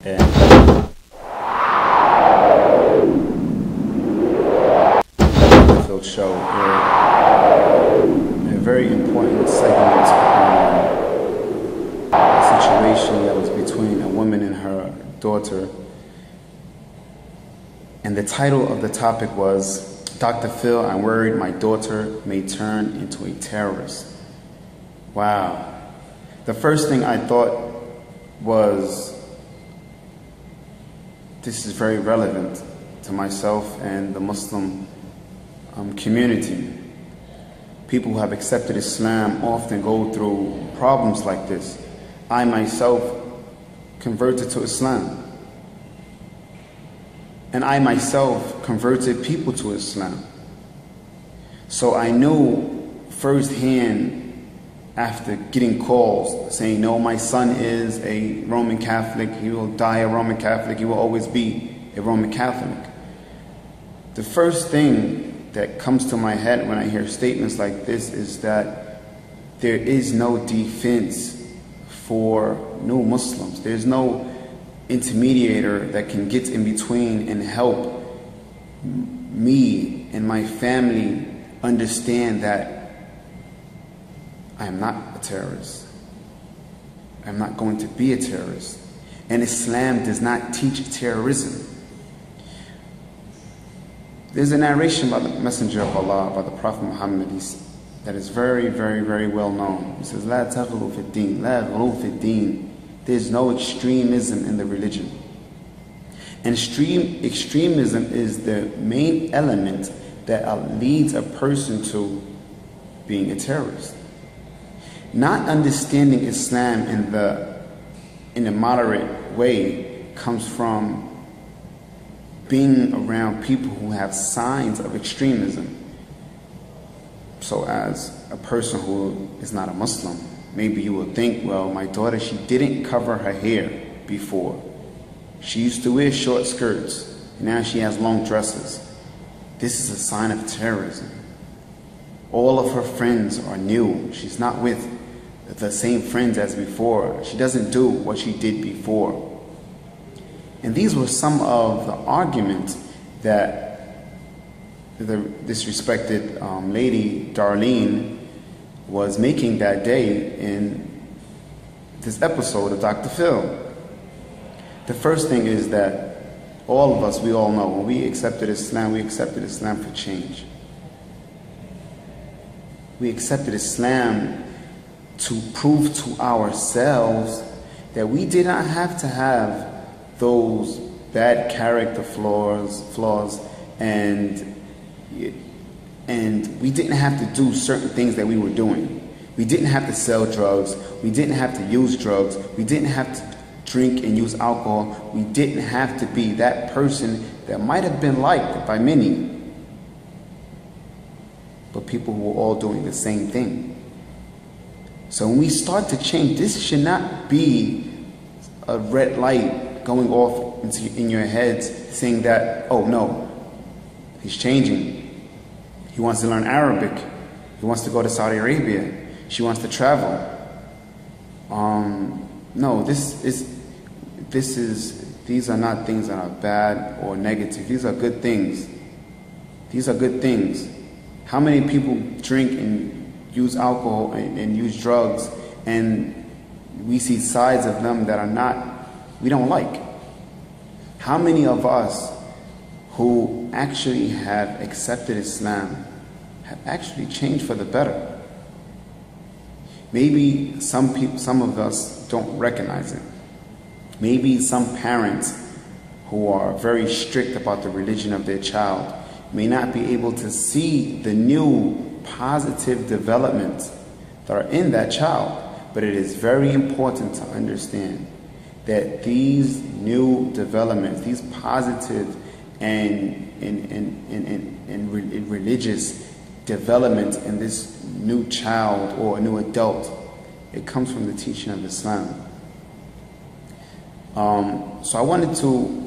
And Dr.Phil show a very important segment on a situation that was between a woman and her daughter. And the title of the topic was, Dr. Phil, I'm worried my daughter may turn into a terrorist. Wow. The first thing I thought was, this is very relevant to myself and the Muslim community. People who have accepted Islam often go through problems like this. I myself converted to Islam. And I myself converted people to Islam. So I knew firsthand, after getting calls saying, no, my son is a Roman Catholic, he will die a Roman Catholic, he will always be a Roman Catholic. The first thing that comes to my head when I hear statements like this is that there is no defense for new Muslims. There's no intermediator that can get in between and help me and my family understand that I am not a terrorist. I'm not going to be a terrorist. And Islam does not teach terrorism. There's a narration by the Messenger of Allah, by the Prophet Muhammad, that is very, very, very well known. He says, "La taghlu fi din, la ghulu fi din." There's no extremism in the religion. And extremism is the main element that leads a person to being a terrorist. Not understanding Islam in a moderate way comes from being around people who have signs of extremism. So as a person who is not a Muslim, maybe you will think, well, my daughter, she didn't cover her hair before. She used to wear short skirts, and now she has long dresses. This is a sign of terrorism. All of her friends are new. She's not with the same friends as before. She doesn't do what she did before. And these were some of the arguments that the disrespected lady, Darlene, was making that day in this episode of Dr. Phil. The first thing is that all of us, we all know, when we accepted Islam for change. We accepted Islam to prove to ourselves that we did not have to have those bad character flaws and we didn't have to do certain things that we were doing. We didn't have to sell drugs. We didn't have to use drugs. We didn't have to drink and use alcohol. We didn't have to be that person that might have been liked by many, but people who were all doing the same thing. So when we start to change, this should not be a red light going off in your heads saying that, oh no, he's changing. He wants to learn Arabic. He wants to go to Saudi Arabia. She wants to travel. No, these are not things that are bad or negative. These are good things. These are good things. How many people drink and use alcohol and use drugs, and we see sides of them that we don't like? How many of us who actually have accepted Islam have actually changed for the better? Maybe some of us don't recognize it. Maybe some parents who are very strict about the religion of their child may not be able to see the new positive developments that are in that child. But it is very important to understand that these new developments, these positive and religious developments in this new child or a new adult, it comes from the teaching of Islam. So I wanted to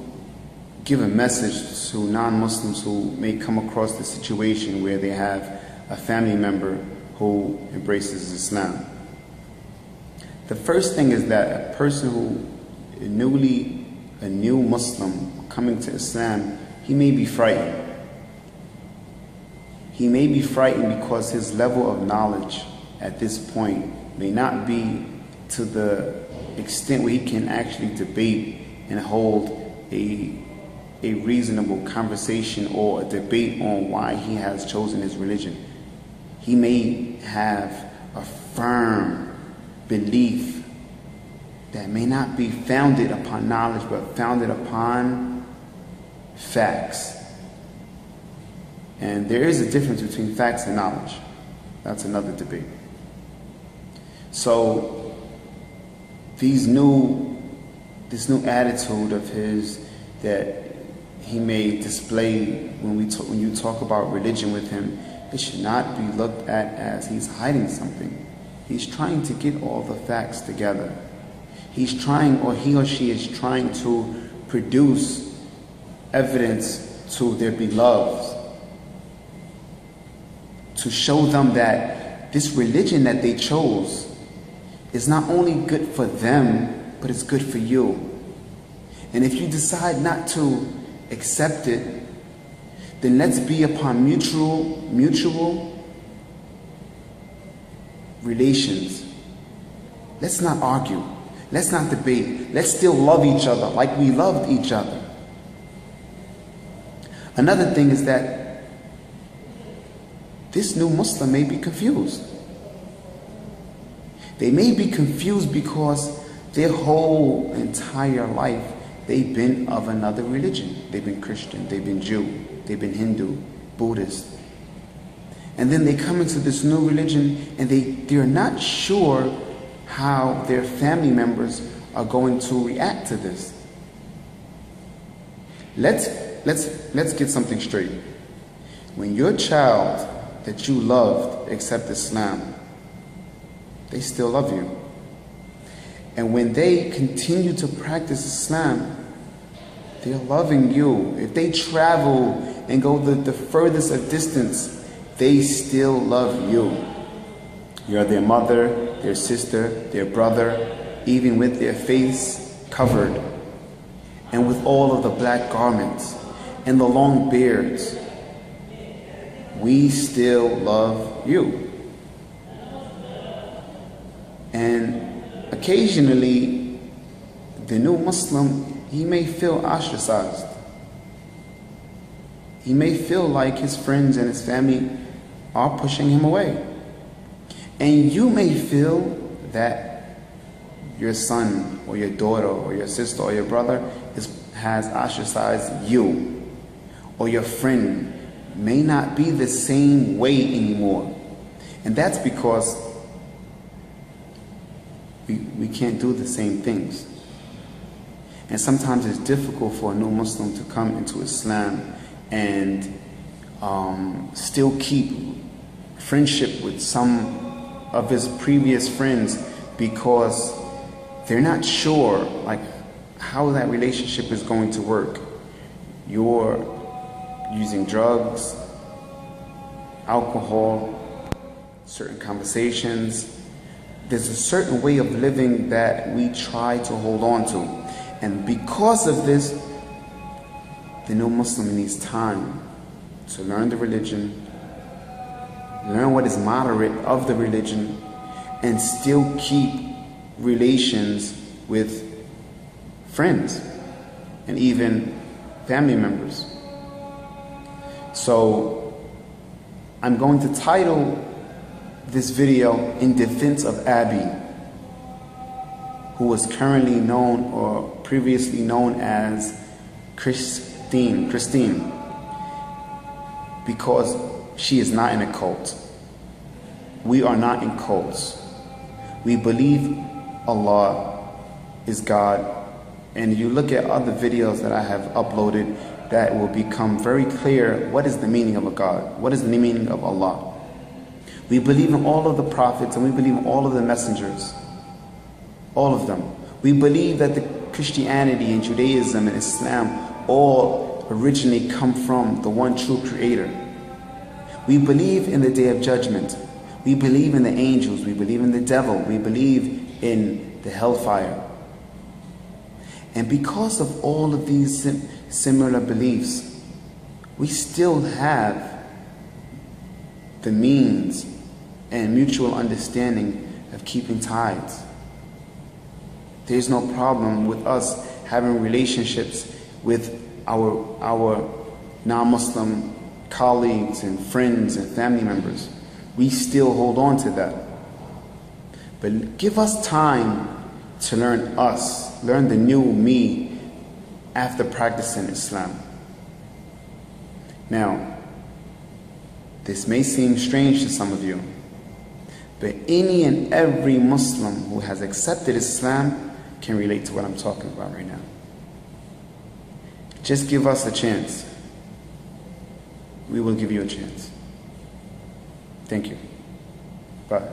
give a message to non-Muslims who may come across the situation where they have a family member who embraces Islam. The first thing is that a person who newly a new Muslim coming to Islam, he may be frightened. He may be frightened because his level of knowledge at this point may not be to the extent where he can actually debate and hold a reasonable conversation or a debate on why he has chosen his religion. He may have a firm belief that may not be founded upon knowledge, but founded upon facts. And there is a difference between facts and knowledge. That's another debate. So this new attitude of his that he may display when you talk about religion with him, it should not be looked at as he's hiding something. He's trying to get all the facts together. He's trying, or he or she is trying to produce evidence to their beloveds, to show them that this religion that they chose is not only good for them, but it's good for you. And if you decide not to accept it, then let's be upon mutual relations. Let's not argue. Let's not debate. Let's still love each other like we loved each other. Another thing is that this new Muslim may be confused. They may be confused because their whole entire life they've been of another religion. They've been Christian, they've been Jew, they've been Hindu, Buddhist. And then they come into this new religion and they're not sure how their family members are going to react to this. Let's get something straight. When your child that you loved accepts Islam, they still love you. And when they continue to practice Islam, they're loving you. If they travel and go the furthest of distance, they still love you. You're their mother, their sister, their brother, even with their face covered, and with all of the black garments and the long beards. We still love you. And occasionally, the new Muslim, he may feel ostracized. He may feel like his friends and his family are pushing him away. And you may feel that your son or your daughter or your sister or your brother has ostracized you, or your friend may not be the same way anymore. And that's because we can't do the same things. And sometimes it's difficult for a new Muslim to come into Islam and still keep friendship with some of his previous friends because they're not sure like how that relationship is going to work. You're using drugs, alcohol, certain conversations. There's a certain way of living that we try to hold on to. And because of this, the new Muslim needs time to learn the religion, learn what is moderate of the religion, and still keep relations with friends and even family members. So I'm going to title this video "In Defense of Abby," who was currently known or previously known as Christine, because she is not in a cult. We are not in cults. We believe Allah is God. And you look at other videos that I have uploaded, that will become very clear what is the meaning of a God, what is the meaning of Allah. We believe in all of the prophets and we believe in all of the messengers, all of them. We believe that the Christianity and Judaism and Islam all originally come from the one true creator. We believe in the day of judgment. We believe in the angels. We believe in the devil. We believe in the hellfire. And because of all of these similar beliefs, we still have the means and mutual understanding of keeping ties. There's no problem with us having relationships with our non-Muslim colleagues and friends and family members. We still hold on to that. But give us time to learn us, learn the new me after practicing Islam. Now, this may seem strange to some of you, but any and every Muslim who has accepted Islam can relate to what I'm talking about right now. Just give us a chance. We will give you a chance. Thank you. Bye.